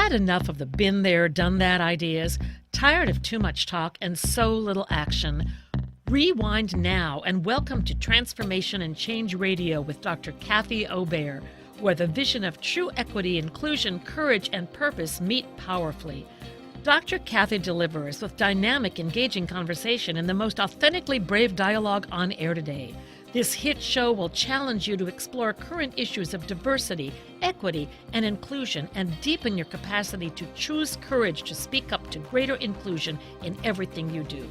Had enough of the been there, done that ideas? Tired of too much talk and so little action? Rewind now and welcome to Transformation and Change Radio with Dr. Kathy Obear, where the vision of true equity, inclusion, courage, and purpose meet powerfully. Dr. Kathy delivers with dynamic, engaging conversation and the most authentically brave dialogue on air today. This hit show will challenge you to explore current issues of diversity, equity, and inclusion and deepen your capacity to choose courage to speak up to greater inclusion in everything you do.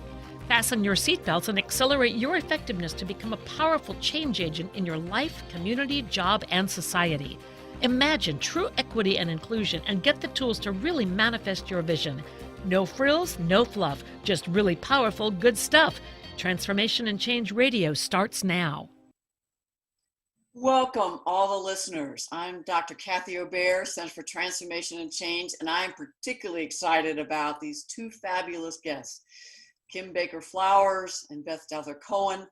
Fasten your seatbelts and accelerate your effectiveness to become a powerful change agent in your life, community, job, and society. Imagine true equity and inclusion and get the tools to really manifest your vision. No frills, no fluff, just really powerful, good stuff. Transformation and Change Radio starts now. Welcome, all the listeners. I'm Dr. Kathy Obear, Center for Transformation and Change, and I'm particularly excited about these two fabulous guests, Kim Baker-Flowers and Beth Douther-Cohen,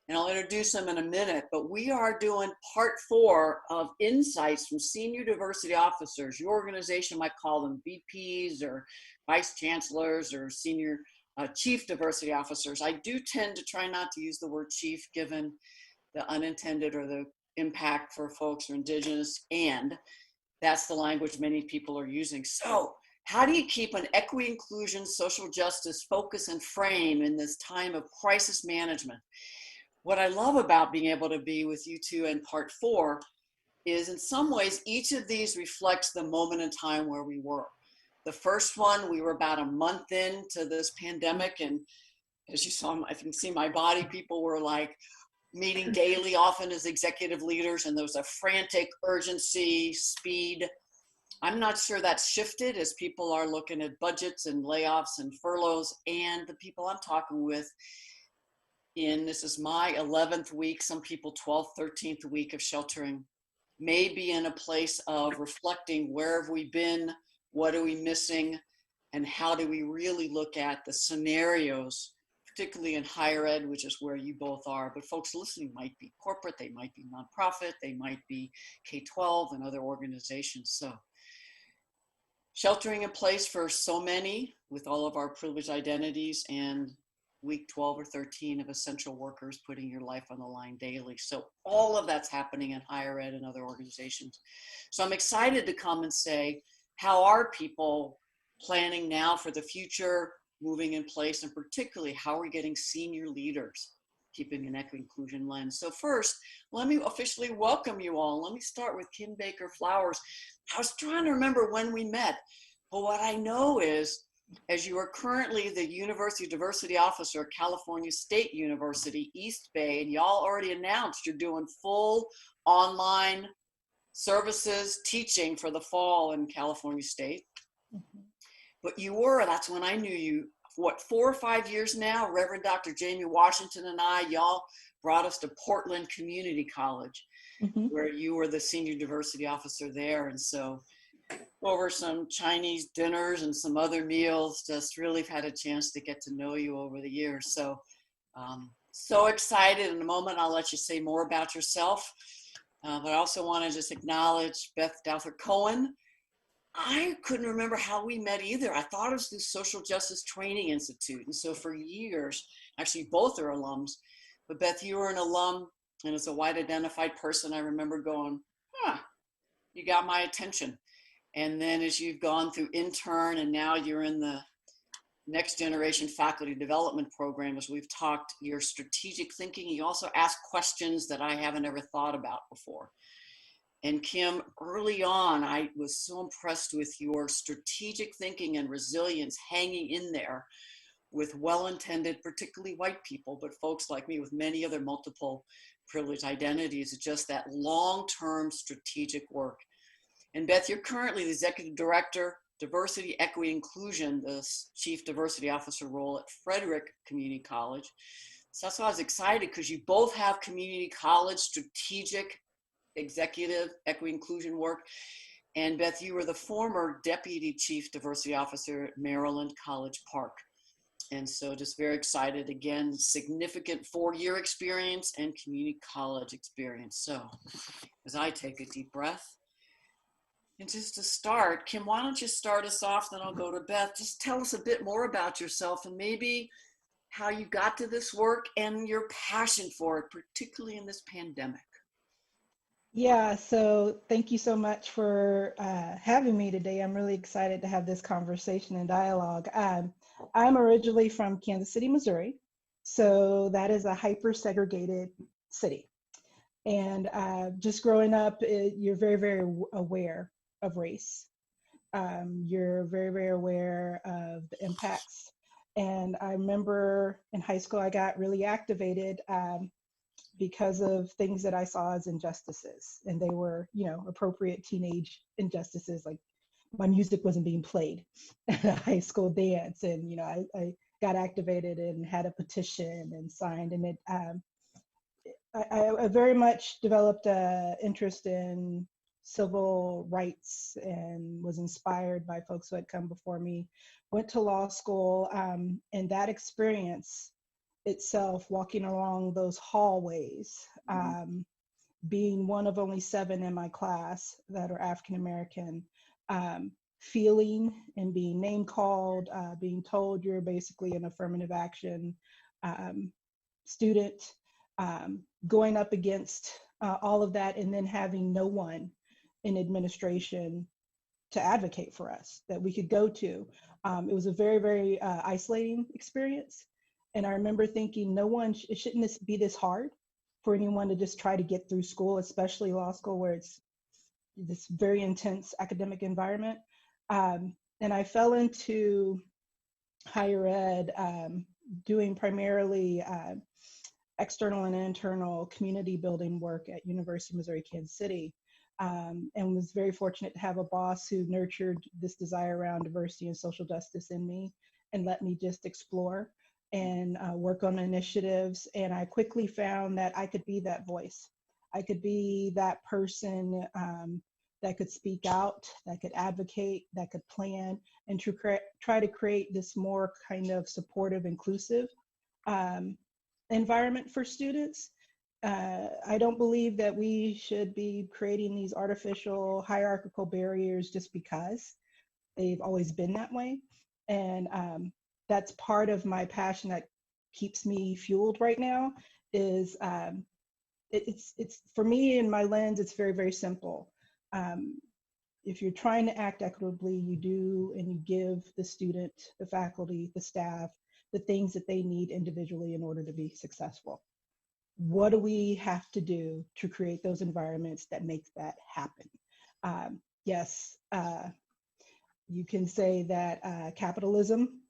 and I'll introduce them in a minute, but we are doing part 4 of insights from senior diversity officers. Your organization might call them VPs or vice chancellors or senior chief diversity officers. I do tend to try not to use the word chief given the unintended or the impact for folks who are indigenous, and that's the language many people are using. So how do you keep an equity, inclusion, social justice focus and frame in this time of crisis management? What I love about being able to be with you two in part 4 is in some ways each of these reflects the moment in time where we were. The first one, we were about a month into this pandemic, and as you saw, I can see my body, people were like meeting daily, often as executive leaders, and there was a frantic urgency, speed. I'm not sure that's shifted as people are looking at budgets and layoffs and furloughs, and the people I'm talking with this is my 11th week, some people 12th, 13th week of sheltering, may be in a place of reflecting where have we been, what are we missing, and how do we really look at the scenarios, particularly in higher ed, which is where you both are. But folks listening might be corporate, they might be nonprofit, they might be K-12 and other organizations. So sheltering in place for so many with all of our privileged identities, and week 12 or 13 of essential workers putting your life on the line daily. So all of that's happening in higher ed and other organizations. So I'm excited to come and say, how are people planning now for the future, moving in place, and particularly how are we getting senior leaders keeping an equity inclusion lens? So first, let me officially welcome you all. Let me start with Kim Baker-Flowers. I was trying to remember when we met, but what I know is, as you are currently the University Diversity Officer at California State University, East Bay, and y'all already announced you're doing full online services teaching for the fall in California State. But that's when I knew you, 4 or 5 years now, Reverend Dr. Jamie Washington and y'all brought us to Portland Community College, where you were the senior diversity officer there. And so over some Chinese dinners and some other meals, just really had a chance to get to know you over the years. So, so excited. In a moment, I'll let you say more about yourself. But I also want to just acknowledge Beth Douther-Cohen. I couldn't remember how we met either. I thought it was the Social Justice Training Institute. And so for years, actually both are alums, but Beth, you were an alum, and as a white identified person, I remember going, you got my attention. And then as you've gone through intern and now you're in the next generation faculty development program, as we've talked, your strategic thinking, you also ask questions that I haven't ever thought about before. And Kim, early on, I was so impressed with your strategic thinking and resilience hanging in there with well-intended, particularly white people, but folks like me with many other multiple privileged identities, just that long-term strategic work. And Beth, you're currently the Executive Director, Diversity, Equity, Inclusion, the Chief Diversity Officer role at Frederick Community College. So that's why I was excited, because you both have community college strategic executive equity inclusion work. And Beth, you were the former Deputy Chief Diversity Officer at Maryland College Park. And so just very excited, again, significant 4-year experience and community college experience. So as I take a deep breath, And just to start, Kim, why don't you start us off, then I'll go to Beth. Just tell us a bit more about yourself and maybe how you got to this work and your passion for it, particularly in this pandemic. Yeah, so thank you so much for having me today. I'm really excited to have this conversation and dialogue. I'm originally from Kansas City, Missouri, so that is a hyper segregated city. And just growing up, you're very, very aware of race. You're very, very aware of the impacts. And I remember in high school, I got really activated because of things that I saw as injustices. And they were, appropriate teenage injustices. Like my music wasn't being played at a high school dance. And, I got activated and had a petition and signed. And I very much developed an interest in civil rights and was inspired by folks who had come before me. Went to law school, and that experience itself, walking along those hallways, being one of only 7 in my class that are African American, feeling and being name called, being told you're basically an affirmative action student, going up against all of that, and then having no one in administration to advocate for us that we could go to. It was a very, very isolating experience. And I remember thinking, shouldn't this be this hard for anyone to just try to get through school, especially law school, where it's this very intense academic environment. And I fell into higher ed, doing primarily external and internal community building work at University of Missouri, Kansas City, and was very fortunate to have a boss who nurtured this desire around diversity and social justice in me and let me just explore and work on initiatives. And I quickly found that I could be that voice. I could be that person that could speak out, that could advocate, that could plan, and to try to create this more kind of supportive, inclusive environment for students. I don't believe that we should be creating these artificial hierarchical barriers just because they've always been that way. And that's part of my passion that keeps me fueled right now is it's for me in my lens, it's very, very simple. If you're trying to act equitably, you do, and you give the student, the faculty, the staff, the things that they need individually in order to be successful. What do we have to do to create those environments that make that happen? Yes, you can say that capitalism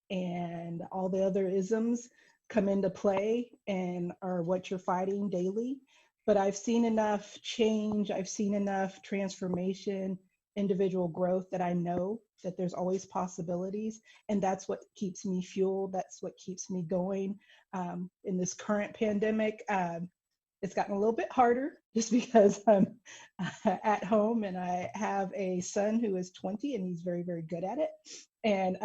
and all the other isms come into play and are what you're fighting daily. But I've seen enough change, I've seen enough transformation, individual growth that I know that there's always possibilities. And that's what keeps me fueled. That's what keeps me going. In this current pandemic, it's gotten a little bit harder just because I'm at home and I have a son who is 20 and he's very, very good at it. And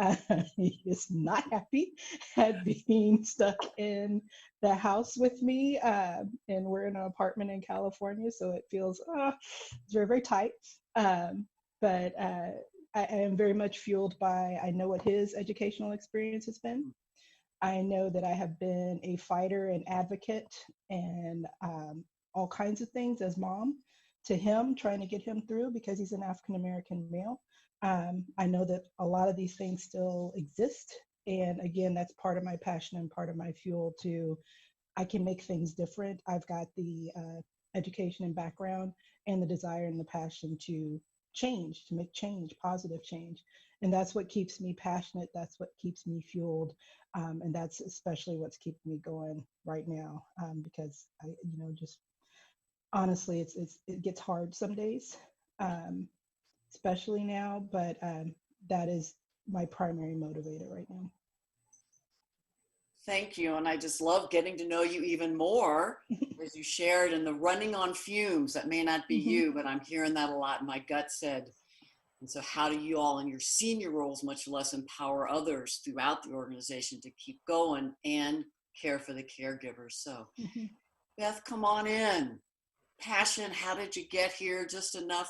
he is not happy at being stuck in the house with me. And we're in an apartment in California, so it feels it's very, very tight. But I am very much fueled by, I know what his educational experience has been. I know that I have been a fighter and advocate and all kinds of things as mom to him, trying to get him through because he's an African American male. I know that a lot of these things still exist. And again, that's part of my passion and part of my fuel to, I can make things different. I've got the education and background and the desire and the passion to change, to make change, positive change. And that's what keeps me passionate. That's what keeps me fueled. And that's especially what's keeping me going right now, because I, just honestly, it gets hard some days, especially now, but that is my primary motivator right now. Thank you. And I just love getting to know you even more as you shared in the running on fumes. That may not be you, but I'm hearing that a lot. And my gut said, and so how do you all in your senior roles, much less empower others throughout the organization to keep going and care for the caregivers? So Beth, come on in. Passion, how did you get here? Just enough.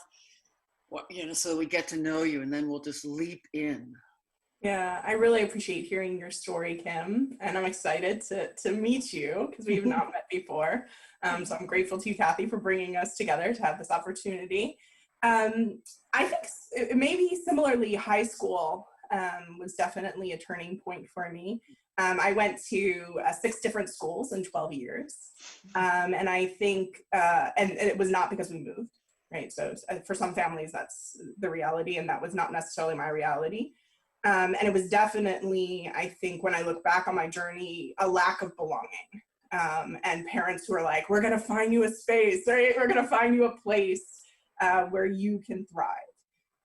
Well, so we get to know you, and then we'll just leap in. Yeah, I really appreciate hearing your story, Kim, and I'm excited to meet you because we've not met before. So I'm grateful to you, Kathy, for bringing us together to have this opportunity. I think maybe similarly, high school was definitely a turning point for me. I went to 6 different schools in 12 years, and I think, and it was not because we moved, right? So for some families, that's the reality, and that was not necessarily my reality. And it was definitely, I think, when I look back on my journey, a lack of belonging. And parents who are like, we're going to find you a space, right? We're going to find you a place where you can thrive.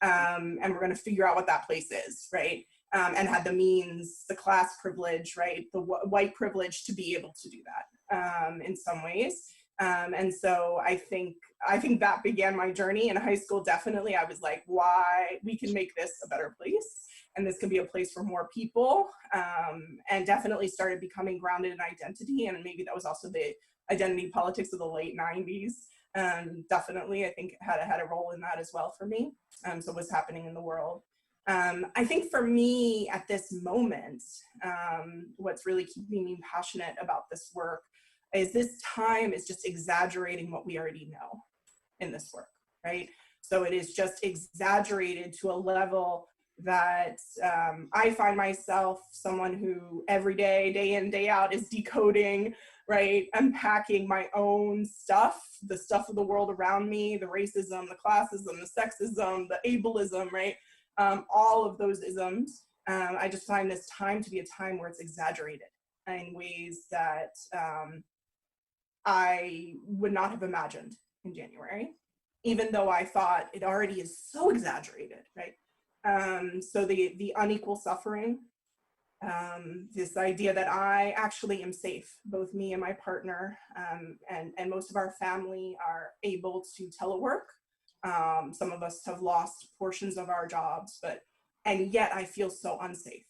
And we're going to figure out what that place is, right? And had the means, the class privilege, right? The white privilege to be able to do that in some ways. And so I think that began my journey in high school. Definitely, I was like, why we can make this a better place. And this can be a place for more people, and definitely started becoming grounded in identity. And maybe that was also the identity politics of the late 90s. Definitely, I think had a role in that as well for me. So what's happening in the world. I think for me at this moment, what's really keeping me passionate about this work is this time is just exaggerating what we already know in this work, right? So it is just exaggerated to a level that I find myself someone who every day, day in, day out is decoding, right? Unpacking my own stuff, the stuff of the world around me, the racism, the classism, the sexism, the ableism, right? All of those isms. I just find this time to be a time where it's exaggerated in ways that I would not have imagined in January, even though I thought it already is so exaggerated, right? So the unequal suffering, this idea that I actually am safe, both me and my partner, and most of our family are able to telework. Some of us have lost portions of our jobs, and yet I feel so unsafe,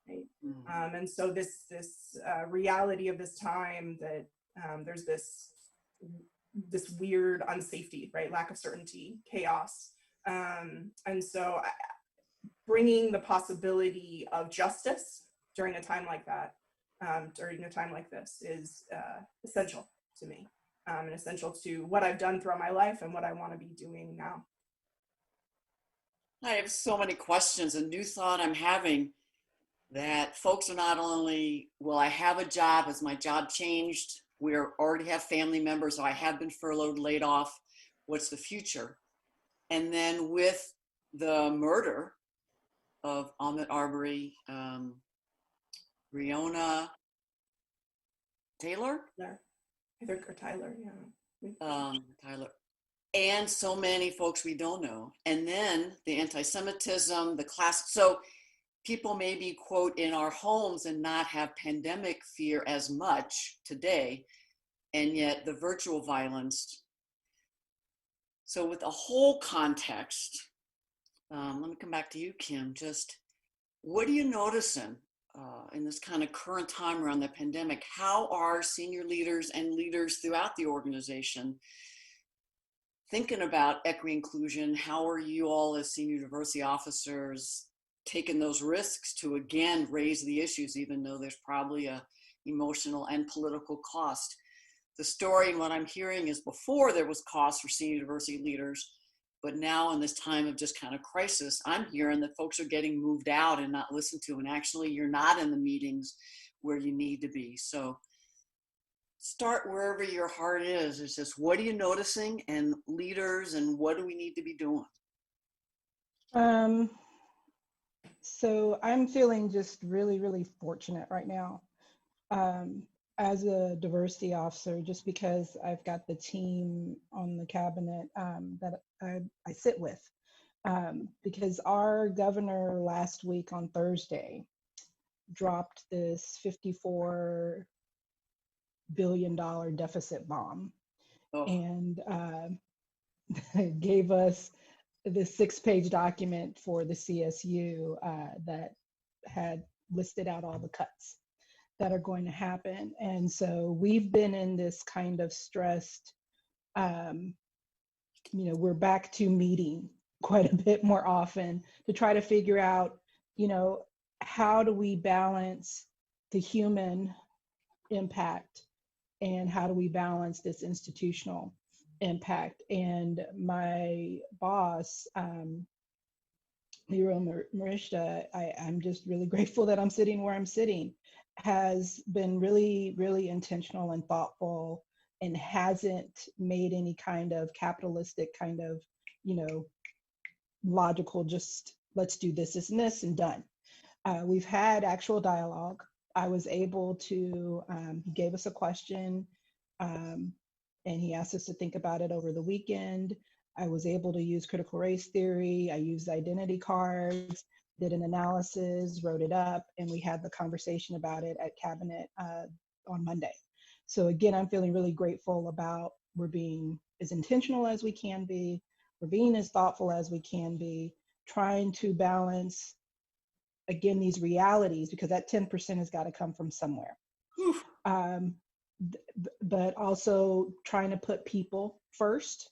right? Mm-hmm. And so this reality of this time that there's this weird unsafety, right? Lack of certainty, chaos. And so bringing the possibility of justice during a time like that, during a time like this is essential to me, and essential to what I've done throughout my life and what I want to be doing now. I have so many questions. A new thought I'm having that folks are not only, will I have a job? Has my job changed? We already have family members, so I have been furloughed, laid off. What's the future? And then with the murder of Ahmaud Arbery, Breonna Taylor? Yeah, or Tyler, yeah. Tyler. And so many folks we don't know. And then the anti-Semitism, the class. So people maybe, quote, in our homes and not have pandemic fear as much today, and yet the virtual violence. So with a whole context, let me come back to you, Kim. Just what are you noticing in this kind of current time around the pandemic? How are senior leaders and leaders throughout the organization thinking about equity inclusion? How are you all as senior diversity officers taking those risks to again raise the issues, even though there's probably a emotional and political cost? The story and what I'm hearing is before there was cost for senior diversity leaders, but now in this time of just kind of crisis, I'm hearing that folks are getting moved out and not listened to, and actually you're not in the meetings where you need to be. So start wherever your heart is. It's just, what are you noticing, and leaders, and what do we need to be doing? So I'm feeling just really, really fortunate right now as a diversity officer, just because I've got the team on the cabinet that I sit with. Because our governor last week on Thursday dropped this $54 billion deficit bomb, and gave us this 6-page document for the CSU that had listed out all the cuts that are going to happen. And so we've been in this kind of stressed, we're back to meeting quite a bit more often to try to figure out, you know, how do we balance the human impact and how do we balance this institutional impact. And my boss, Miro Marishta, I'm just really grateful that I'm sitting where I'm sitting, has been really, really intentional and thoughtful and hasn't made any kind of capitalistic kind of, you know, logical, just let's do this and this and done. We've had actual dialogue. I was able to, he gave us a question and he asked us to think about it over the weekend. I was able to use critical race theory. I used identity cards, did an analysis, wrote it up, and we had the conversation about it at cabinet on Monday. So again, I'm feeling really grateful about we're being as intentional as we can be. We're being as thoughtful as we can be, trying to balance, again, these realities, because that 10% has got to come from somewhere. But also trying to put people first.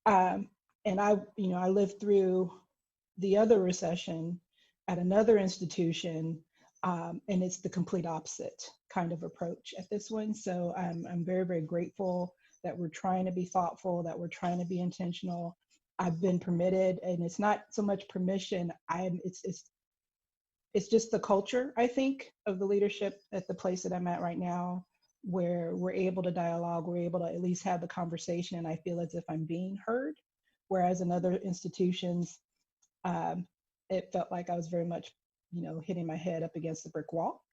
And I lived through the other recession at another institution, and it's the complete opposite kind of approach at this one. So I'm very, very grateful that we're trying to be thoughtful, that we're trying to be intentional. I've been permitted, and it's not so much permission. It's just the culture, I think, of the leadership at the place that I'm at right now, where we're able to dialogue, we're able to at least have the conversation, and I feel as if I'm being heard. Whereas in other institutions, it felt like I was very much, you know, hitting my head up against the brick wall.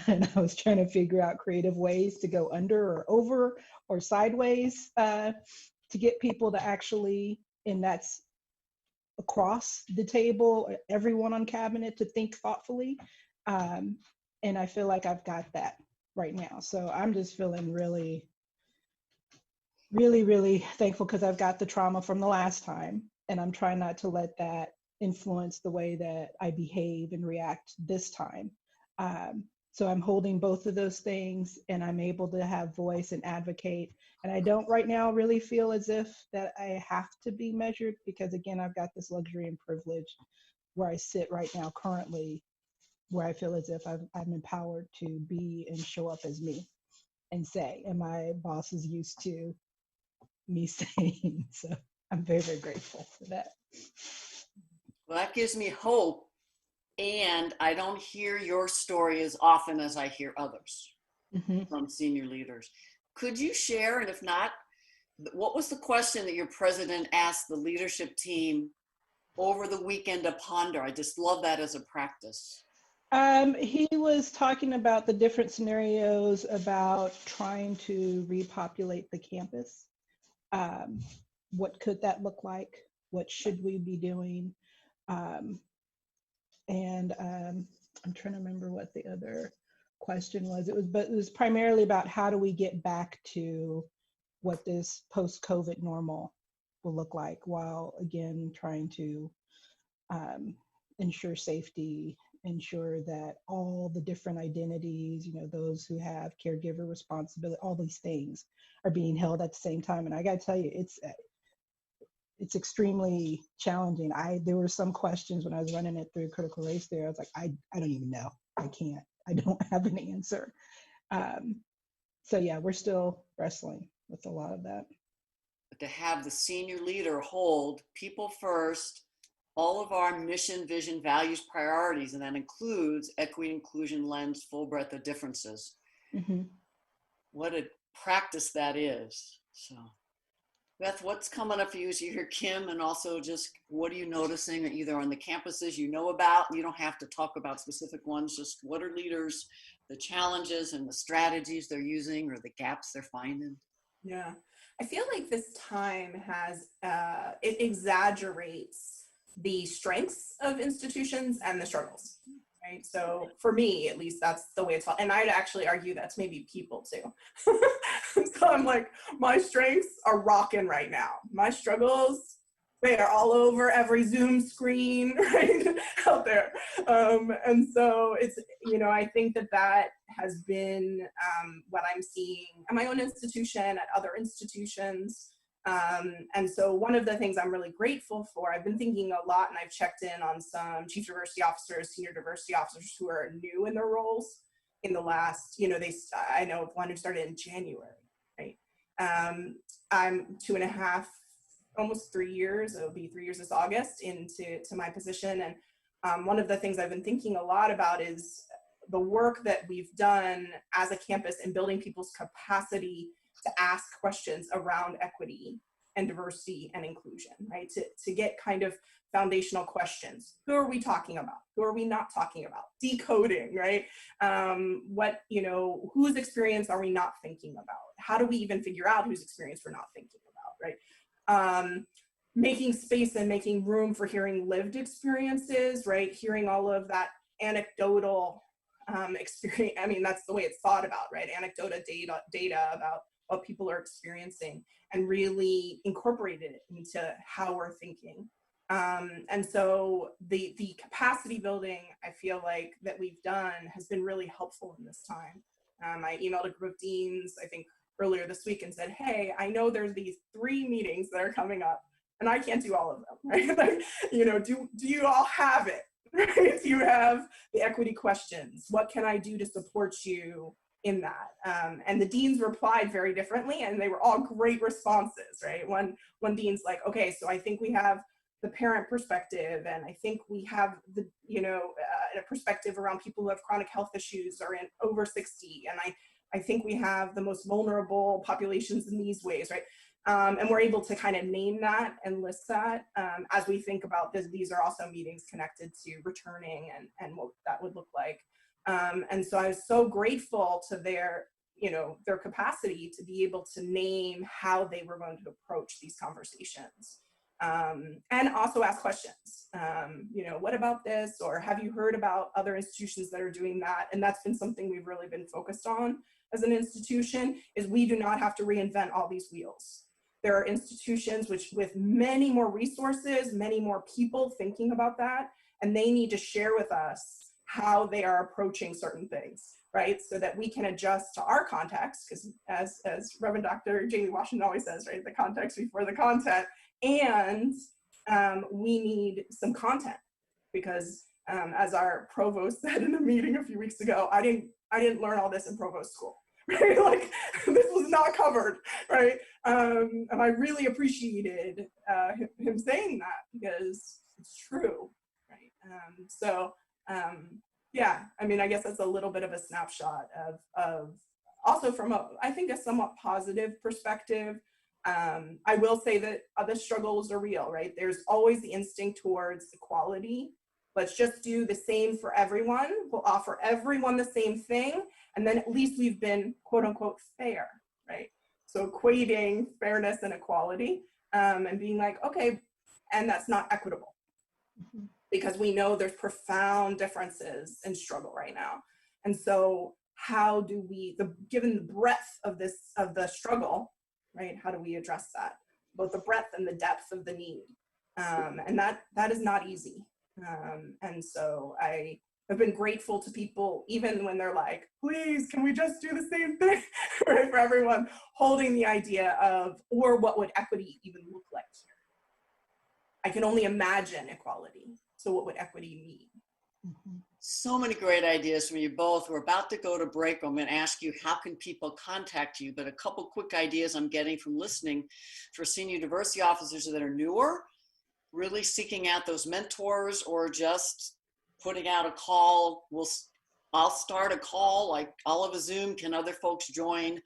And I was trying to figure out creative ways to go under or over or sideways to get people to actually, and that's across the table, everyone on cabinet, to think thoughtfully. And I feel like I've got that right now. So I'm just feeling really, really, really thankful because I've got the trauma from the last time, and I'm trying not to let that influence the way that I behave and react this time. So I'm holding both of those things, and I'm able to have voice and advocate. And I don't right now really feel as if that I have to be measured, because again, I've got this luxury and privilege where I sit right now currently, where I feel as if I'm empowered to be and show up as me and say, and my boss is used to me saying. So I'm very, very grateful for that. Well, that gives me hope. And I don't hear your story as often as I hear others from senior leaders. Could you share, and if not, what was the question that your president asked the leadership team over the weekend to ponder? I just love that as a practice. He was talking about the different scenarios about trying to repopulate the campus. What could that look like? What should we be doing? And I'm trying to remember what the other question was. But it was primarily about how do we get back to what this post-COVID normal will look like, while again trying to ensure safety, ensure that all the different identities, you know, those who have caregiver responsibility, all these things are being held at the same time. And I got to tell you, it's extremely challenging. There were some questions when I was running it through critical race theory. I was like, I don't even know. I don't have an answer. So yeah, we're still wrestling with a lot of that. But to have the senior leader hold people first, all of our mission, vision, values, priorities, and that includes equity, inclusion, lens, full breadth of differences. What a practice that is. So Beth, what's coming up for you as you hear Kim, and also just what are you noticing either on the campuses you know about? You don't have to talk about specific ones, just what are leaders, the challenges and the strategies they're using or the gaps they're finding? Yeah, I feel like this time has, it exaggerates the strengths of institutions and the struggles. Right. So for me, at least, that's the way it's felt. And I'd actually argue that's maybe people too. So I'm like, my strengths are rocking right now. My struggles, they are all over every Zoom screen, right, out there. And so it's, you know, I think that has been what I'm seeing at my own institution, at other institutions. And so one of the things I'm really grateful for, I've been thinking a lot, and I've checked in on some chief diversity officers, senior diversity officers who are new in their roles in the last, I know of one who started in January, right? I'm 2.5, almost 3 years, it'll be 3 years this August, into my position. And one of the things I've been thinking a lot about is the work that we've done as a campus in building people's capacity to ask questions around equity and diversity and inclusion, right? To get kind of foundational questions. Who are we talking about? Who are we not talking about? Decoding, right? Whose experience are we not thinking about? How do we even figure out whose experience we're not thinking about, right? Making space and making room for hearing lived experiences, right? Hearing all of that anecdotal experience. I mean, that's the way it's thought about, right? Anecdotal data about what people are experiencing, and really incorporated it into how we're thinking. And so the capacity building, I feel like, that we've done has been really helpful in this time. I emailed a group of deans, I think earlier this week, and said, hey, I know there's these 3 meetings that are coming up, and I can't do all of them, right? Like, do you all have it? Right? Do you have the equity questions? What can I do to support you in that? And the deans replied very differently, and they were all great responses, right? One dean's like, okay, so I think we have the parent perspective, and I think we have the, a perspective around people who have chronic health issues or in over 60, and I think we have the most vulnerable populations in these ways, right? And we're able to kind of name that and list that as we think about this. These are also meetings connected to returning and what that would look like. And so I was so grateful to their capacity to be able to name how they were going to approach these conversations. And also ask questions, what about this? Or have you heard about other institutions that are doing that? And that's been something we've really been focused on as an institution, is we do not have to reinvent all these wheels. There are institutions with many more resources, many more people thinking about that, and they need to share with us how they are approaching certain things, right? So that we can adjust to our context, because as Reverend Dr. Jamie Washington always says, right, the context before the content, and we need some content, because as our provost said in a meeting a few weeks ago, I didn't learn all this in provost school, right? Like, this was not covered, right? And I really appreciated him saying that, because it's true, right? Yeah, I mean, I guess that's a little bit of a snapshot of also from I think a somewhat positive perspective. I will say that the struggles are real, right? There's always the instinct towards equality. Let's just do the same for everyone. We'll offer everyone the same thing. And then at least we've been, quote unquote, fair, right? So equating fairness and equality, and being like, okay, and that's not equitable. Mm-hmm. Because we know there's profound differences in struggle right now. And so how do we, given the breadth of the struggle, right, how do we address that? Both the breadth and the depth of the need. And that is not easy. And so I have been grateful to people, even when they're like, please, can we just do the same thing, right, for everyone, holding the idea of, or what would equity even look like here? I can only imagine equality. So what would equity mean? Mm-hmm. So many great ideas from you both. We're about to go to break. I'm going to ask you, how can people contact you? But a couple quick ideas I'm getting from listening for senior diversity officers that are newer, really seeking out those mentors, or just putting out a call. I'll start a call, like all of a Zoom, can other folks join?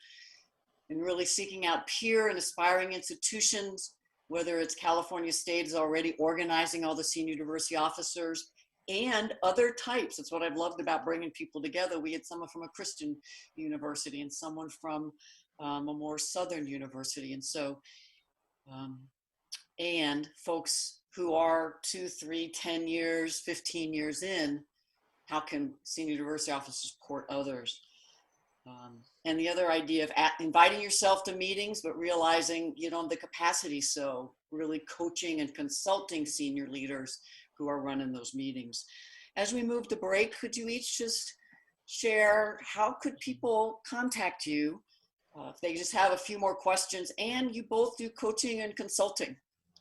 And really seeking out peer and aspiring institutions, whether it's California State is already organizing all the senior diversity officers, and other types. That's what I've loved about bringing people together. We had someone from a Christian university and someone from a more Southern university. And so, and folks who are 2, 3, 10 years, 15 years in, how can senior diversity officers support others? And the other idea of inviting yourself to meetings, but realizing you don't have the capacity. So really coaching and consulting senior leaders who are running those meetings. As we move to break, could you each just share, how could people contact you if they just have a few more questions, and you both do coaching and consulting,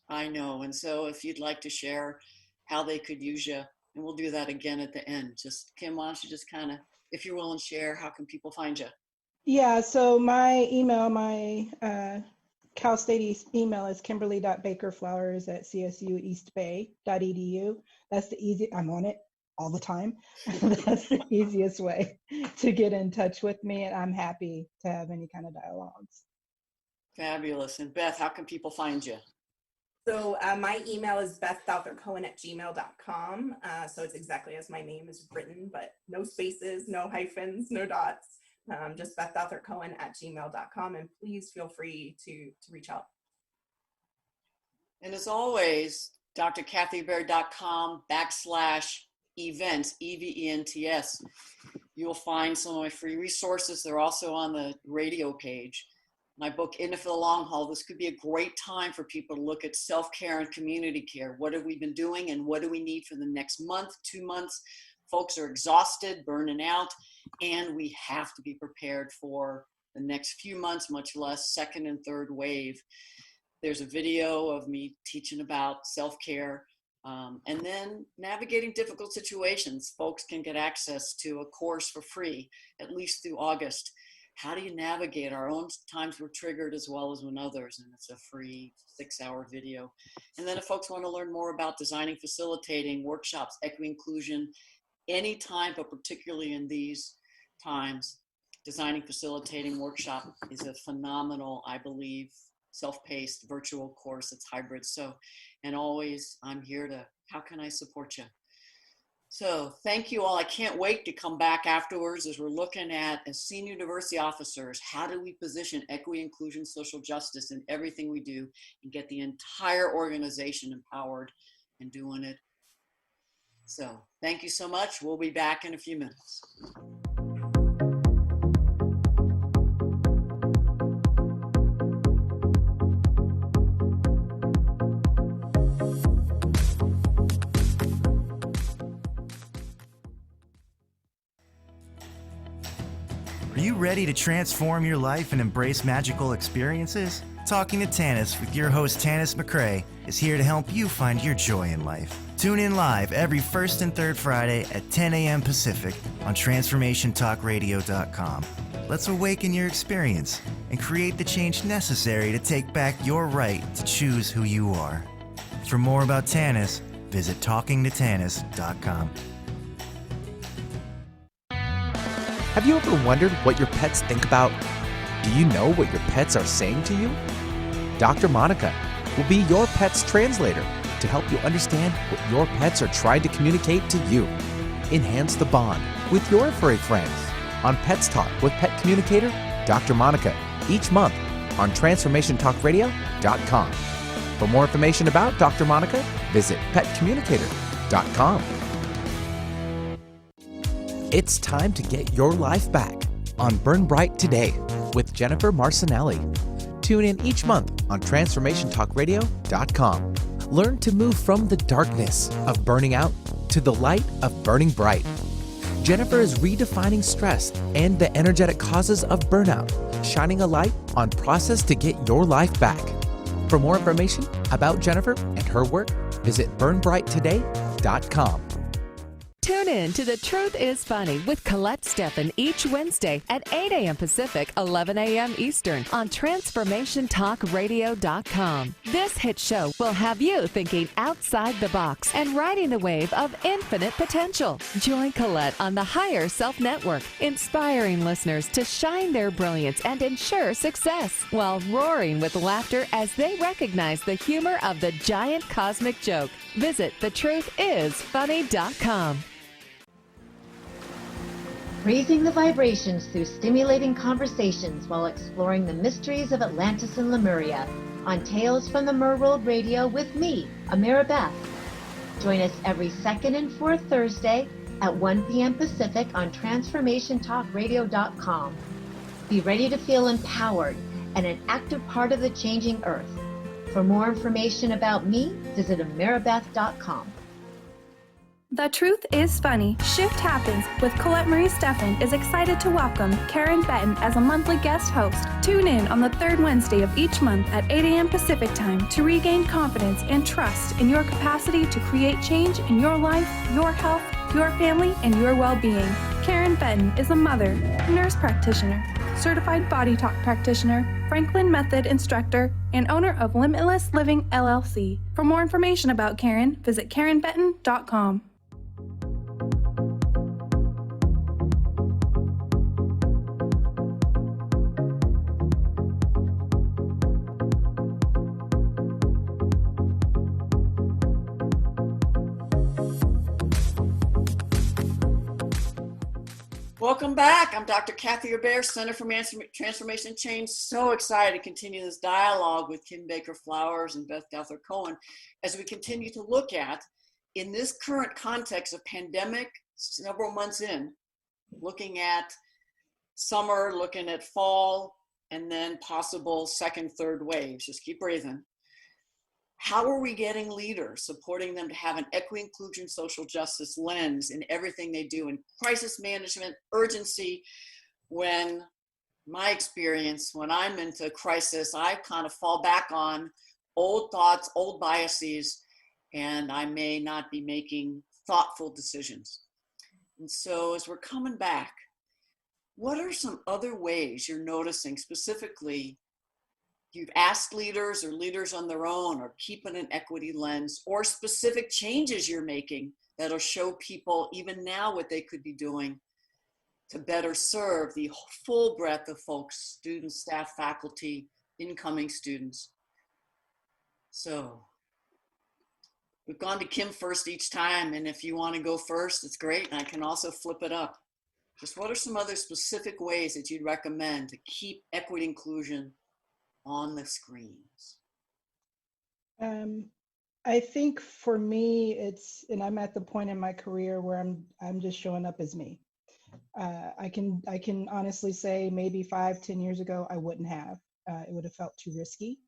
I know. And so if you'd like to share how they could use you, and we'll do that again at the end. Just Kim, why don't you just kind of, if you're willing to share, how can people find you? Yeah, so my email, my Cal State email is kimberly.bakerflowers@csueastbay.edu. That's the easy, I'm on it all the time. That's the easiest way to get in touch with me, and I'm happy to have any kind of dialogues. Fabulous. And Beth, how can people find you? So my email is bethdouthercohen@gmail.com. So it's exactly as my name is written, but no spaces, no hyphens, no dots. Just bethdouthercohen@gmail.com. And please feel free to reach out. And as always, drkathybear.com/events, EVENTS. You'll find some of my free resources. They're also on the radio page. My book, In It for the Long Haul. This could be a great time for people to look at self-care and community care. What have we been doing, and what do we need for the next month, 2 months? Folks are exhausted, burning out, and we have to be prepared for the next few months, much less second and third wave. There's a video of me teaching about self-care, and then navigating difficult situations. Folks can get access to a course for free, at least through August. How do you navigate? Our own times were triggered as well as when others, and it's a free 6-hour video. And then if folks want to learn more about designing, facilitating workshops, equity inclusion, anytime, but particularly in these times, designing, facilitating workshop is a phenomenal, I believe, self-paced virtual course. It's hybrid. So, and always I'm here to, how can I support you? So thank you all. I can't wait to come back afterwards as we're looking at, as senior diversity officers, how do we position equity, inclusion, social justice in everything we do and get the entire organization empowered and doing it. So thank you so much. We'll be back in a few minutes. Are you ready to transform your life and embrace magical experiences? Talking to Tanis with your host Tanis McCrae is here to help you find your joy in life. Tune in live every first and third Friday at 10 a.m. Pacific on TransformationTalkRadio.com. Let's awaken your experience and create the change necessary to take back your right to choose who you are. For more about Tanis, visit TalkingToTanis.com. Have you ever wondered what your pets think about? Do you know what your pets are saying to you? Dr. Monica will be your pet's translator to help you understand what your pets are trying to communicate to you. Enhance the bond with your furry friends on Pets Talk with Pet Communicator Dr. Monica each month on TransformationTalkRadio.com. For more information about Dr. Monica, visit PetCommunicator.com. It's time to get your life back on Burn Bright Today with Jennifer Marcinelli. Tune in each month on TransformationTalkRadio.com. Learn to move from the darkness of burning out to the light of burning bright. Jennifer is redefining stress and the energetic causes of burnout, shining a light on process to get your life back. For more information about Jennifer and her work, visit burnbrighttoday.com. Tune in to The Truth is Funny with Colette Steffen each Wednesday at 8 a.m. Pacific, 11 a.m. Eastern on TransformationTalkRadio.com. This hit show will have you thinking outside the box and riding the wave of infinite potential. Join Colette on the Higher Self Network, inspiring listeners to shine their brilliance and ensure success while roaring with laughter as they recognize the humor of the giant cosmic joke. Visit thetruthisfunny.com. Raising the vibrations through stimulating conversations while exploring the mysteries of Atlantis and Lemuria on Tales from the Merworld Radio with me, Amira Beth. Join us every second and fourth Thursday at 1 p.m. Pacific on TransformationTalkRadio.com. Be ready to feel empowered and an active part of the changing earth. For more information about me, visit amirabeth.com. The Truth is Funny. Shift Happens with Colette Marie Steffen is excited to welcome Karen Benton as a monthly guest host. Tune in on the third Wednesday of each month at 8 a.m. Pacific Time to regain confidence and trust in your capacity to create change in your life, your health, your family, and your well-being. Karen Benton is a mother, nurse practitioner, certified body talk practitioner, Franklin Method instructor, and owner of Limitless Living LLC. For more information about Karen, visit KarenBenton.com. Welcome back. I'm Dr. Kathy Obear, Center for Transformation and Change. So excited to continue this dialogue with Kim Baker-Flowers and Beth Douthat-Cohen as we continue to look at, in this current context of pandemic, several months in, looking at summer, looking at fall, and then possible second, third waves. Just keep breathing. How are we getting leaders, supporting them to have an equity, inclusion, social justice lens in everything they do in crisis management, urgency? When my experience, when I'm into crisis, I kind of fall back on old thoughts, old biases, and I may not be making thoughtful decisions. And so as we're coming back, what are some other ways you're noticing specifically you've asked leaders or leaders on their own or keeping an equity lens, or specific changes you're making that'll show people even now what they could be doing to better serve the full breadth of folks, students, staff, faculty, incoming students? So we've gone to Kim first each time, and if you want to go first, it's great, and I can also flip it up. Just what are some other specific ways that you'd recommend to keep equity inclusion on the screens? I think for me, and I'm at the point in my career where I'm just showing up as me. I can honestly say maybe 5-10 years ago, I wouldn't have. It would have felt too risky.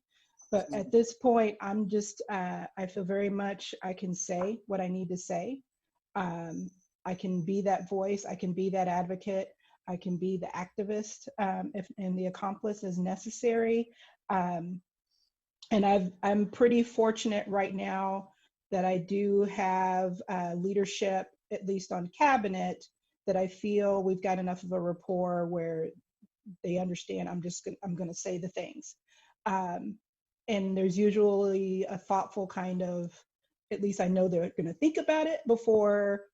But at this point, I'm just, I feel very much I can say what I need to say. I can be that voice. I can be that advocate. I can be the activist and the accomplice as necessary. And I'm pretty fortunate right now that I do have leadership, at least on cabinet, that I feel we've got enough of a rapport where they understand I'm going to say the things. And there's usually a thoughtful kind of, at least I know they're going to think about it before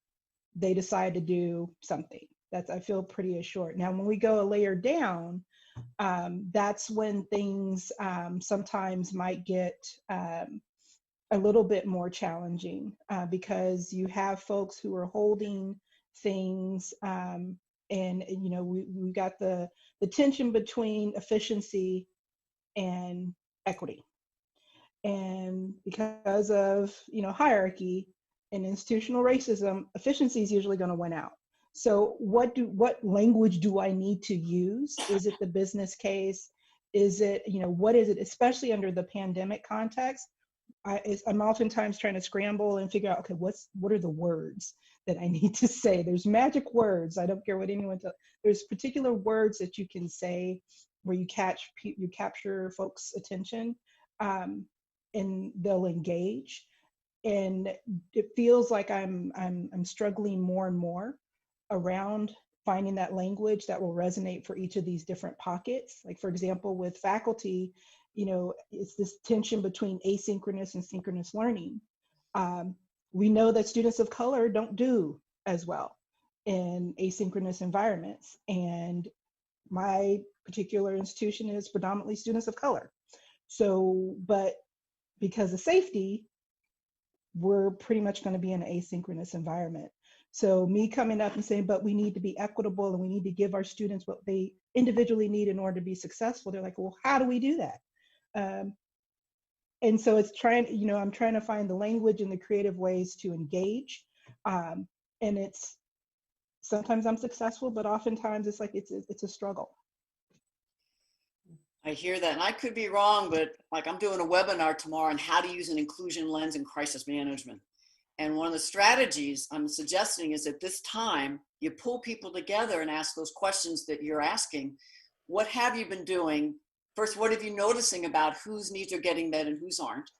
they decide to do something. I feel pretty assured. Now, when we go a layer down, that's when things sometimes might get a little bit more challenging because you have folks who are holding things, and you know we got the tension between efficiency and equity, and because of hierarchy and institutional racism, efficiency is usually going to win out. So what language do I need to use? Is it the business case? Is it, what is it, especially under the pandemic context? I'm oftentimes trying to scramble and figure out, okay, what are the words that I need to say? There's magic words. I don't care what anyone tells. There's particular words that you can say where you capture folks' attention, and they'll engage. And it feels like I'm struggling more and more around finding that language that will resonate for each of these different pockets. Like, for example, with faculty, it's this tension between asynchronous and synchronous learning. We know that students of color don't do as well in asynchronous environments. And my particular institution is predominantly students of color. So, but because of safety, we're pretty much going to be in an asynchronous environment. So me coming up and saying, but we need to be equitable and we need to give our students what they individually need in order to be successful. They're like, well, how do we do that? And so it's I'm trying to find the language and the creative ways to engage. And it's, sometimes I'm successful, but oftentimes it's like, it's a struggle. I hear that, and I could be wrong, but like I'm doing a webinar tomorrow on how to use an inclusion lens in crisis management. And one of the strategies I'm suggesting is at this time, you pull people together and ask those questions that you're asking. What have you been doing? First, what have you noticing about whose needs are getting met and whose aren't?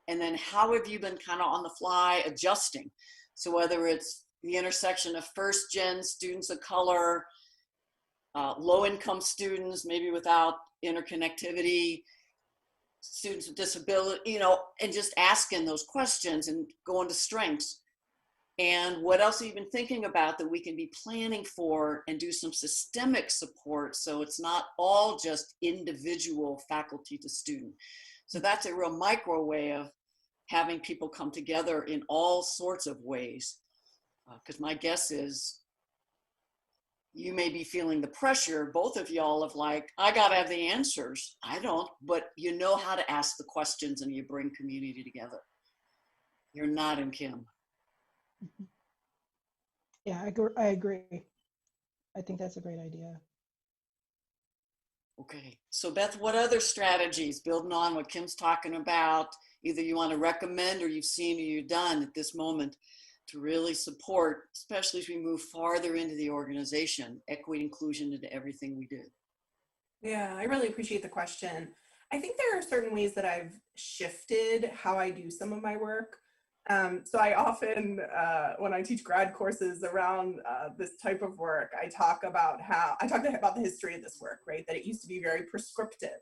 And then how have you been kind of on the fly adjusting? So whether it's the intersection of first gen students of color, low income students, maybe without interconnectivity, students with disability, and just asking those questions and going to strengths. And what else have you been thinking about that we can be planning for and do some systemic support so it's not all just individual faculty to student. So that's a real micro way of having people come together in all sorts of ways. Because my guess is you may be feeling the pressure, both of y'all, of like, I gotta have the answers. I don't, but you know how to ask the questions and you bring community together. You're nodding, Kim. Yeah, I agree. I think that's a great idea. Okay, so Beth, what other strategies, building on what Kim's talking about, either you want to recommend or you've seen or you've done at this moment to really support, especially as we move farther into the organization, equity inclusion into everything we do? Yeah, I really appreciate the question. I think there are certain ways that I've shifted how I do some of my work. So I often, when I teach grad courses around this type of work, I talk about the history of this work, right? That it used to be very prescriptive.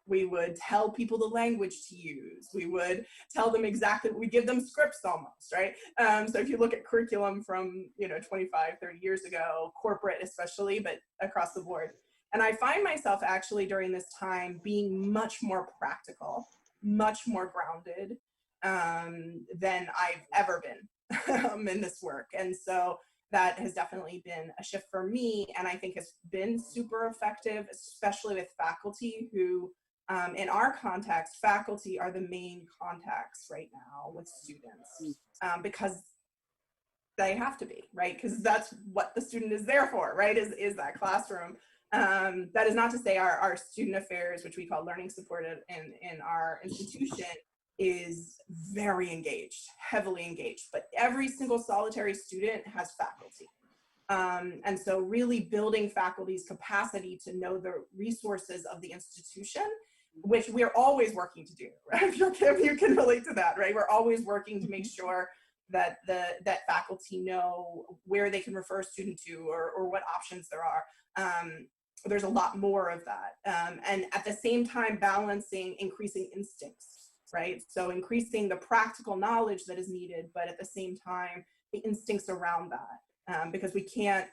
We would tell people the language to use. We would tell them exactly, we give them scripts almost, right? So if you look at curriculum from, 25, 30 years ago, corporate especially, but across the board. And I find myself actually during this time being much more practical, much more grounded than I've ever been in this work. And so that has definitely been a shift for me, and I think has been super effective, especially with faculty who, in our context, faculty are the main contacts right now with students because they have to be, right? Because that's what the student is there for, right? Is that classroom. That is not to say our student affairs, which we call learning support in our institution, is very engaged, heavily engaged, but every single solitary student has faculty. And so really building faculty's capacity to know the resources of the institution, which we're always working to do, right? If you can relate to that, right? We're always working to make sure that that faculty know where they can refer a student to or what options there are. There's a lot more of that. And at the same time, balancing increasing instincts, right? So increasing the practical knowledge that is needed, but at the same time, the instincts around that, because we can't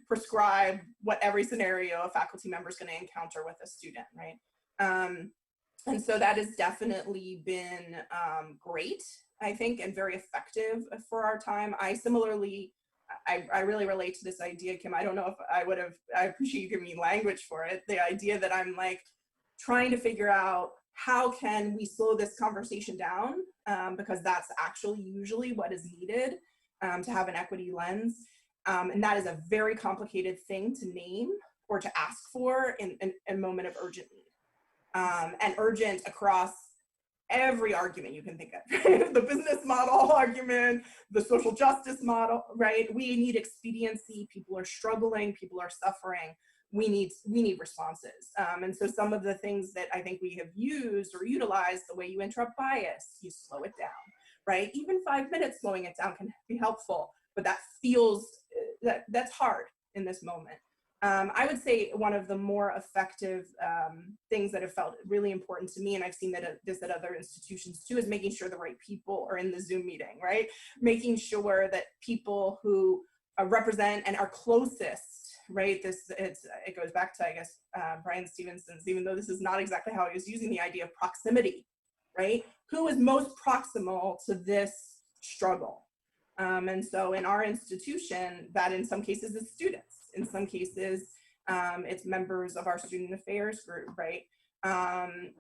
prescribe what every scenario a faculty member is going to encounter with a student, right? And so that has definitely been great, I think, and very effective for our time. I really relate to this idea, Kim. I don't know if I appreciate you giving me language for it. The idea that I'm like trying to figure out how can we slow this conversation down, because that's actually usually what is needed to have an equity lens. And that is a very complicated thing to name or to ask for in a moment of urgent need. And urgent across every argument you can think of. The business model argument, the social justice model, right? We need expediency. People are struggling, people are suffering. We need responses. And so some of the things that I think we have used or utilized, the way you interrupt bias, you slow it down, right? Even 5 minutes slowing it down can be helpful, but that feels, that's hard in this moment. I would say one of the more effective things that have felt really important to me, and I've seen that this at other institutions too, is making sure the right people are in the Zoom meeting, right? Making sure that people who represent and are closest, right? It goes back to, I guess, Brian Stevenson's, even though this is not exactly how he was using the idea of proximity, right? Who is most proximal to this struggle? And so in our institution, that in some cases is students. In some cases, it's members of our student affairs group, right?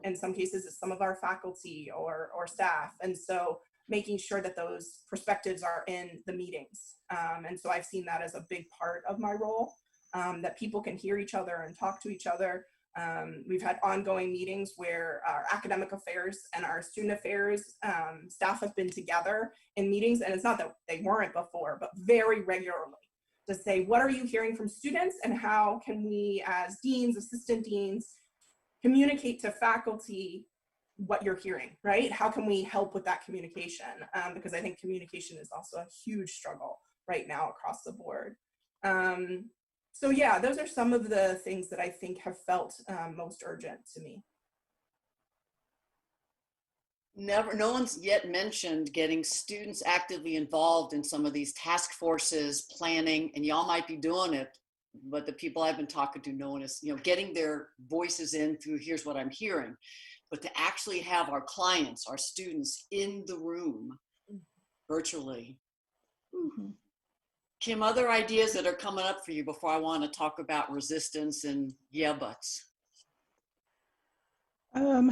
In some cases, it's some of our faculty or staff. And so making sure that those perspectives are in the meetings. And so I've seen that as a big part of my role, that people can hear each other and talk to each other. We've had ongoing meetings where our academic affairs and our student affairs staff have been together in meetings, and it's not that they weren't before, but very regularly, to say, what are you hearing from students, and how can we as deans, assistant deans, communicate to faculty what you're hearing, right? How can we help with that communication? Because I think communication is also a huge struggle right now across the board. So yeah, those are some of the things that I think have felt most urgent to me. No one's yet mentioned getting students actively involved in some of these task forces, planning, and y'all might be doing it, but the people I've been talking to, no one is, getting their voices in through here's what I'm hearing. But to actually have our clients, our students in the room virtually. Mhm. Kim, other ideas that are coming up for you before I want to talk about resistance and yeah buts? I'm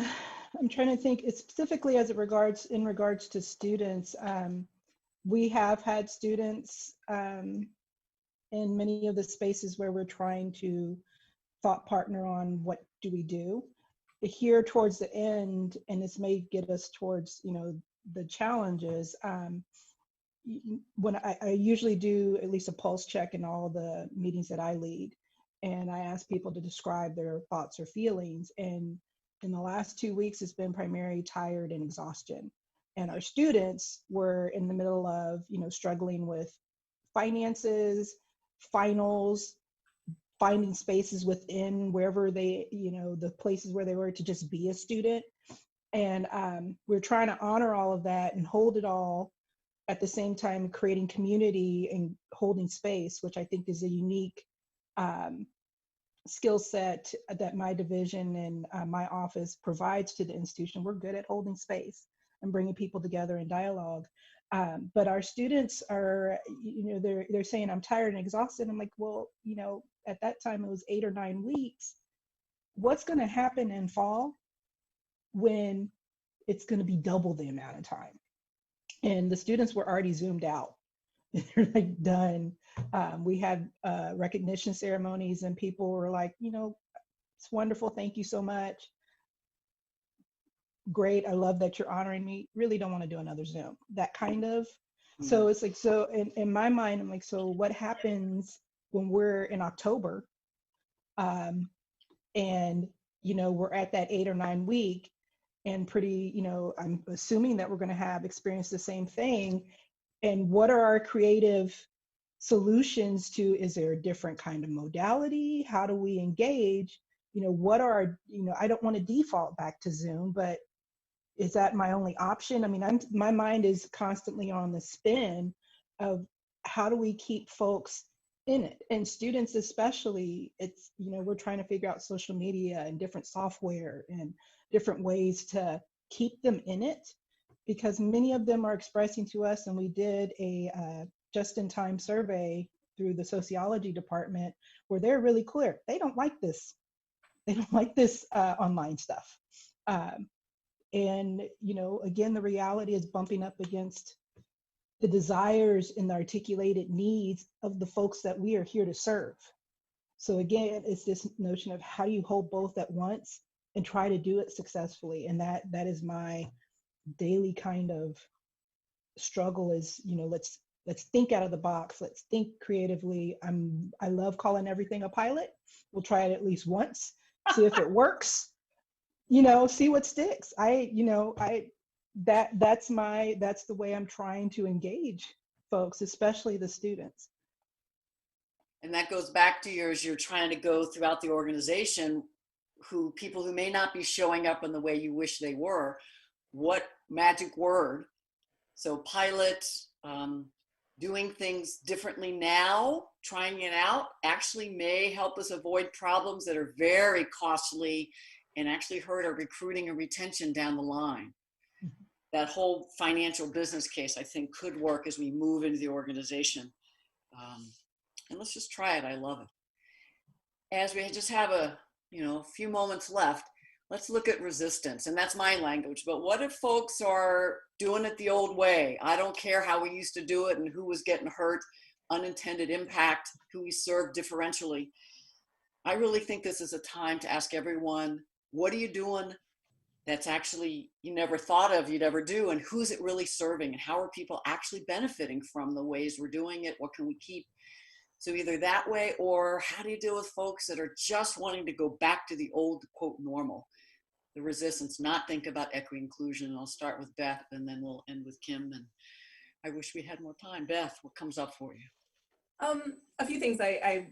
trying to think specifically in regards to students. We have had students in many of the spaces where we're trying to thought partner on what do we do. Here towards the end, and this may get us towards the challenges. When I usually do at least a pulse check in all the meetings that I lead, and I ask people to describe their thoughts or feelings. And in the last 2 weeks, it's been primarily tired and exhaustion. And our students were in the middle of struggling with finances, finals, finding spaces within wherever they, the places where they were to just be a student. And we're trying to honor all of that and hold it all at the same time, creating community and holding space, which I think is a unique skill set that my division and my office provides to the institution. We're good at holding space and bringing people together in dialogue. But our students are, they're saying, I'm tired and exhausted. I'm like, well, at that time it was 8 or 9 weeks. What's going to happen in fall when it's going to be double the amount of time? And the students were already zoomed out. They're like done. We had recognition ceremonies and people were like, it's wonderful. Thank you so much. Great. I love that you're honoring me. Really don't want to do another Zoom. That kind of. Mm-hmm. So it's like, so in my mind, I'm like, so what happens when we're in October and, we're at that 8 or 9 week and pretty, I'm assuming that we're going to have experienced the same thing. And what are our creative solutions to, is there a different kind of modality? How do we engage? What are our, I don't want to default back to Zoom, but is that my only option? I mean, my mind is constantly on the spin of how do we keep folks in it, and students especially. It's, we're trying to figure out social media and different software and different ways to keep them in it, because many of them are expressing to us, and we did a just-in-time survey through the sociology department where they're really clear. They don't like this. They don't like this online stuff. And, again, the reality is bumping up against the desires and the articulated needs of the folks that we are here to serve. So again, it's this notion of how do you hold both at once and try to do it successfully. And that is my daily kind of struggle is, let's think out of the box. Let's think creatively. I love calling everything a pilot. We'll try it at least once, see if it works, see what sticks. That's the way I'm trying to engage folks, especially the students. And that goes back to you're trying to go throughout the organization, people who may not be showing up in the way you wish they were. What magic word? So pilot, doing things differently now, trying it out, actually may help us avoid problems that are very costly and actually hurt our recruiting and retention down the line. Mm-hmm. That whole financial business case, I think, could work as we move into the organization. And let's just try it. I love it. As we just have a few moments left, let's look at resistance. And that's my language. But what if folks are doing it the old way? I don't care how we used to do it and who was getting hurt, unintended impact, who we served differentially. I really think this is a time to ask everyone, what are you doing that's actually you never thought of you'd ever do, and who's it really serving, and how are people actually benefiting from the ways we're doing it? What can we keep? So either that way, or how do you deal with folks that are just wanting to go back to the old quote normal, the resistance, not think about equity inclusion? And I'll start with Beth and then we'll end with Kim. And I wish we had more time. Beth, what comes up for you? A few things. I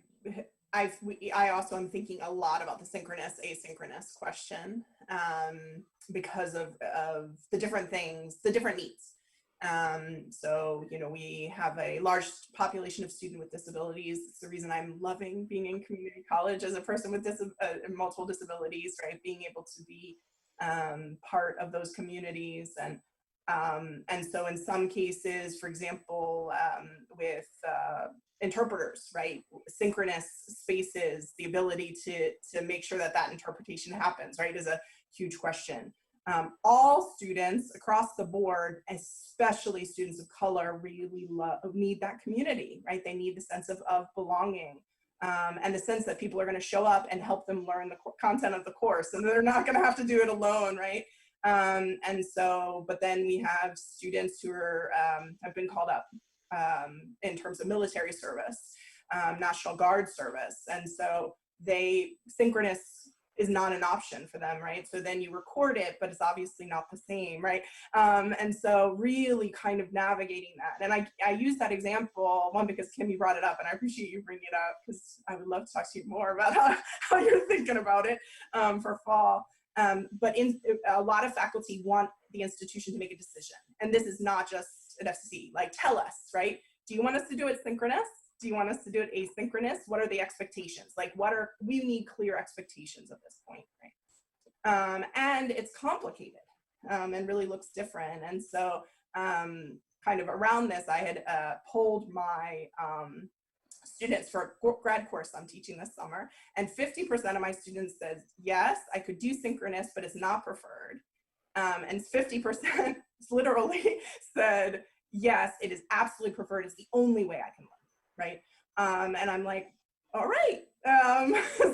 also am thinking a lot about the synchronous asynchronous question, because of the different things, the different needs. So, you know, we have a large population of students with disabilities. It's the reason I'm loving being in community college as a person with multiple disabilities, right? Being able to be part of those communities. And so in some cases, for example, with interpreters, right? Synchronous spaces, the ability to make sure that interpretation happens, right, is a huge question. All students across the board, especially students of color, really need that community, right? They need the sense of belonging, and the sense that people are going to show up and help them learn the content of the course, and they're not going to have to do it alone, right? And so, but then we have students who are, have been called up in terms of military service, National Guard service, and so synchronous is not an option for them, right? So then you record it, but it's obviously not the same, right? And so really kind of navigating that. And I use that example, one, because Kim, you brought it up, and I appreciate you bringing it up, because I would love to talk to you more about how you're thinking about it for fall. But a lot of faculty want the institution to make a decision. And this is not just at FCC, like, tell us, right? Do you want us to do it synchronous? Do you want us to do it asynchronous? What are the expectations? Like, we need clear expectations at this point, right? And it's complicated and really looks different. And so kind of around this, I had polled my students for a grad course I'm teaching this summer, and 50% of my students said, yes, I could do synchronous, but it's not preferred. And 50% literally said, yes, it is absolutely preferred. It's the only way I can learn. Right? And I'm like, all right.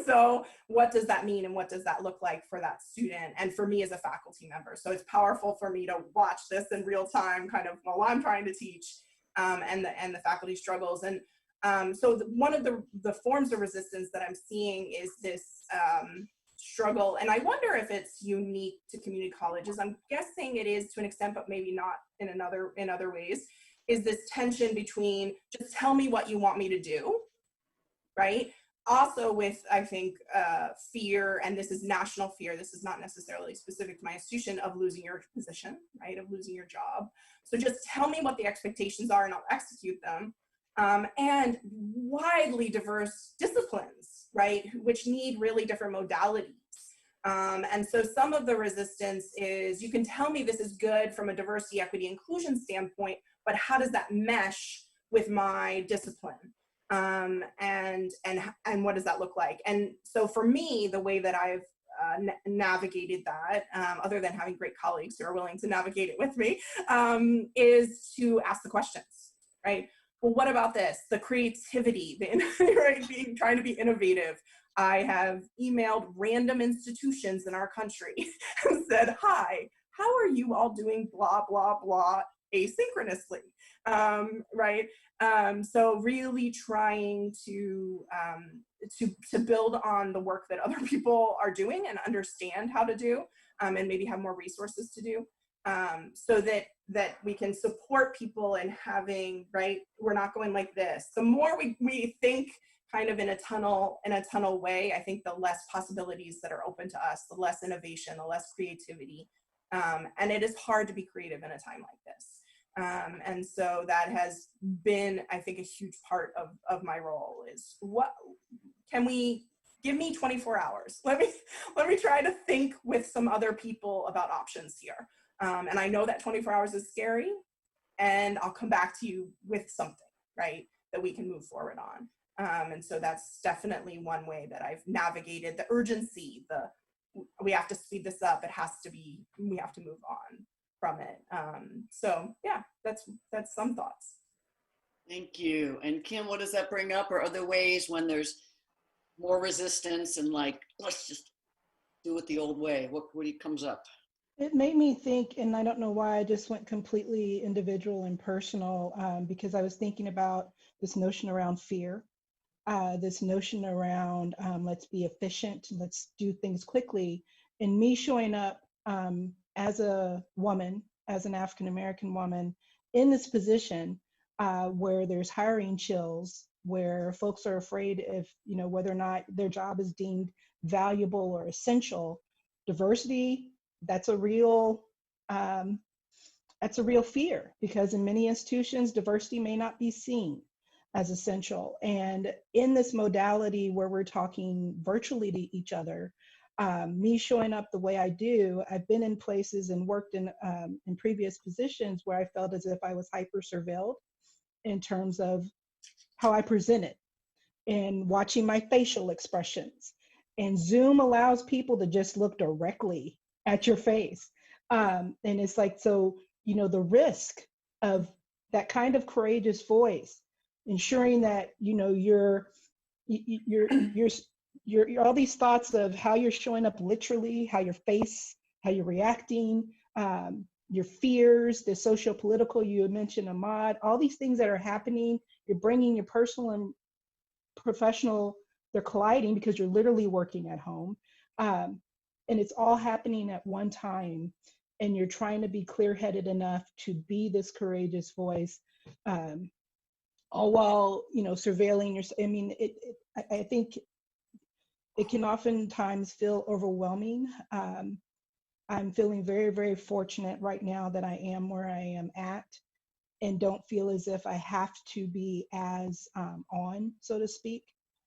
So what does that mean? And what does that look like for that student? And for me as a faculty member. So it's powerful for me to watch this in real time, kind of while I'm trying to teach, and the faculty struggles. And so one of the forms of resistance that I'm seeing is this struggle. And I wonder if it's unique to community colleges. I'm guessing it is to an extent, but maybe not in other ways. Is this tension between just tell me what you want me to do, right? Also with, I think, fear, and this is national fear, this is not necessarily specific to my institution, of losing your position, right, of losing your job. So just tell me what the expectations are and I'll execute them. And widely diverse disciplines, right, which need really different modalities. And so some of the resistance is, you can tell me this is good from a diversity, equity, inclusion standpoint, but how does that mesh with my discipline? And what does that look like? And so for me, the way that I've navigated that, other than having great colleagues who are willing to navigate it with me, is to ask the questions, right? Well, what about this? The creativity, right? Trying to be innovative. I have emailed random institutions in our country and said, hi, how are you all doing blah, blah, blah asynchronously, right? So really trying to build on the work that other people are doing and understand how to do, and maybe have more resources to do, so that we can support people in having, right, we're not going like this. The more we think kind of in a tunnel way, I think the less possibilities that are open to us, the less innovation, the less creativity. And it is hard to be creative in a time like this. And so that has been, I think, a huge part of my role is, what can we give me 24 hours? Let me try to think with some other people about options here. And I know that 24 hours is scary, and I'll come back to you with something, right, that we can move forward on. And so that's definitely one way that I've navigated the urgency, we have to speed this up, we have to move on from it. So yeah, that's some thoughts. Thank you. And Kim, what does that bring up? Or other ways when there's more resistance and like, let's just do it the old way? What comes up? It made me think, and I don't know why I just went completely individual and personal, because I was thinking about this notion around fear, this notion around let's be efficient, let's do things quickly, and me showing up as a woman, as an African American woman in this position where there's hiring chills, where folks are afraid if whether or not their job is deemed valuable or essential. Diversity, that's a real fear, because in many institutions diversity may not be seen as essential. And in this modality where we're talking virtually to each other, me showing up the way I do, I've been in places and worked in previous positions where I felt as if I was hyper surveilled in terms of how I presented and watching my facial expressions. And Zoom allows people to just look directly at your face. And it's like, so, the risk of that kind of courageous voice, ensuring that, you're all these thoughts of how you're showing up literally, how your face, how you're reacting, your fears, the socio-political, you had mentioned Ahmad, all these things that are happening, you're bringing your personal and professional, they're colliding because you're literally working at home. And it's all happening at one time. And you're trying to be clear-headed enough to be this courageous voice, all while, surveilling your, I think it can oftentimes feel overwhelming. I'm feeling very, very fortunate right now that I am where I am at, and don't feel as if I have to be as on, so to speak,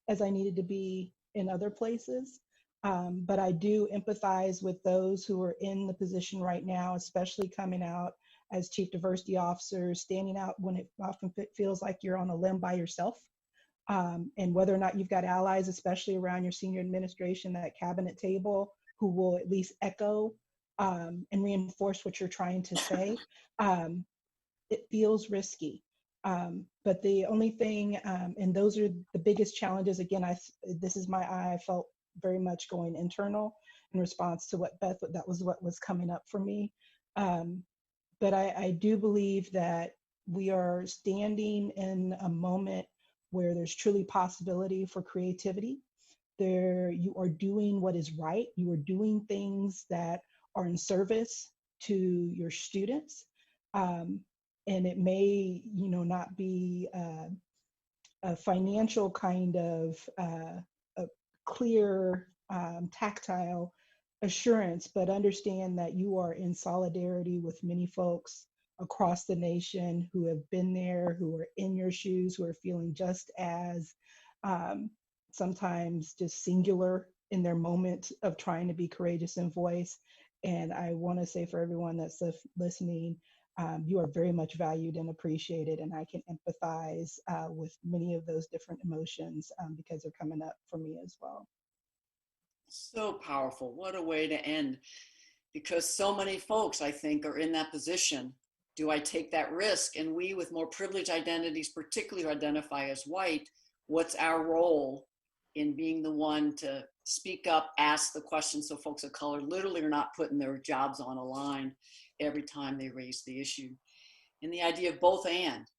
as I needed to be in other places. But I do empathize with those who are in the position right now, especially coming out as chief diversity officers, standing out when it often feels like you're on a limb by yourself. And whether or not you've got allies, especially around your senior administration, that cabinet table, who will at least echo and reinforce what you're trying to say. It feels risky. But the only thing, and those are the biggest challenges, again, I felt very much going internal in response to what Beth, that was what was coming up for me. But I do believe that we are standing in a moment where there's truly possibility for creativity. You are doing what is right. You are doing things that are in service to your students. And it may, not be a financial kind of a clear, tactile assurance, but understand that you are in solidarity with many folks across the nation who have been there, who are in your shoes, who are feeling just as sometimes just singular in their moment of trying to be courageous in voice. And I want to say for everyone that's listening, you are very much valued and appreciated, and I can empathize with many of those different emotions because they're coming up for me as well. So powerful. What a way to end. Because so many folks, I think, are in that position. Do I take that risk? And we, with more privileged identities, particularly who identify as white, what's our role in being the one to speak up, ask the questions, so folks of color literally are not putting their jobs on a line every time they raise the issue? And the idea of both and,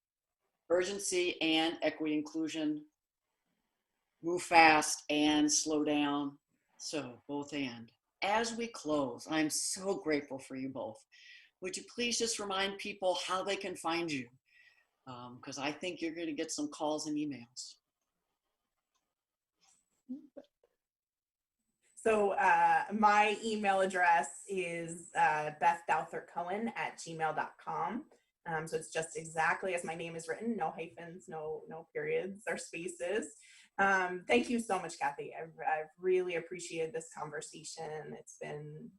urgency and equity inclusion, move fast and slow down. So both and. As we close, I'm so grateful for you both. Would you please just remind people how they can find you? Because I think you're going to get some calls and emails. So my email address is bethdowthercohen@gmail.com. So it's just exactly as my name is written, no hyphens, no periods or spaces. Thank you so much, Kathy. I've really appreciated this conversation. It's been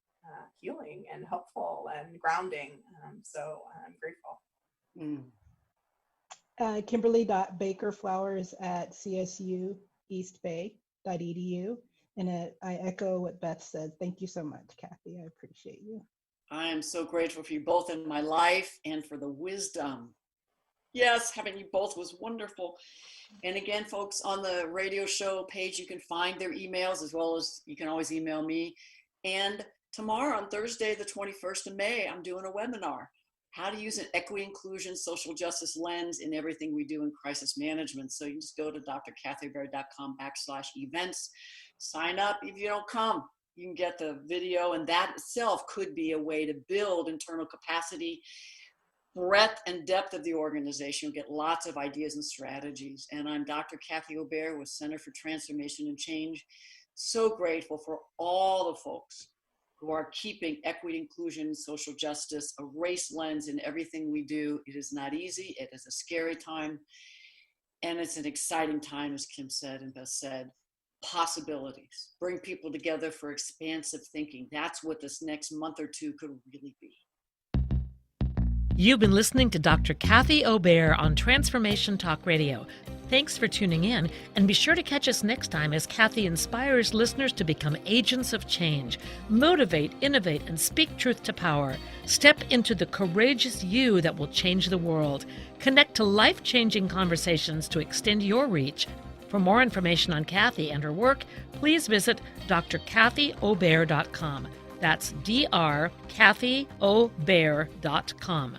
healing and helpful and grounding. So I'm grateful. Kimberly.bakerflowers@csueastbay.edu. And I echo what Beth said. Thank you so much, Kathy. I appreciate you. I am so grateful for you both in my life and for the wisdom Yes, having you both was wonderful. And again, folks, on the radio show page, you can find their emails, as well as you can always email me. And tomorrow, on Thursday, the 21st of May, I'm doing a webinar, how to use an equity, inclusion, social justice lens in everything we do in crisis management. So you can just go to drkathyobear.com/events, sign up. If you don't come, you can get the video, and that itself could be a way to build internal capacity, breadth and depth of the organization. You'll get lots of ideas and strategies. And I'm Dr. Kathy Obear with Center for Transformation and Change. So grateful for all the folks who are keeping equity, inclusion, social justice, a race lens in everything we do. It is not easy. It is a scary time. And it's an exciting time, as Kim said and Beth said. Possibilities. Bring people together for expansive thinking. That's what this next month or two could really be. You've been listening to Dr. Kathy Obear on Transformation Talk Radio. Thanks for tuning in, and be sure to catch us next time as Kathy inspires listeners to become agents of change, motivate, innovate, and speak truth to power. Step into the courageous you that will change the world. Connect to life-changing conversations to extend your reach. For more information on Kathy and her work, please visit drkathyobear.com. That's drkathyobear.com.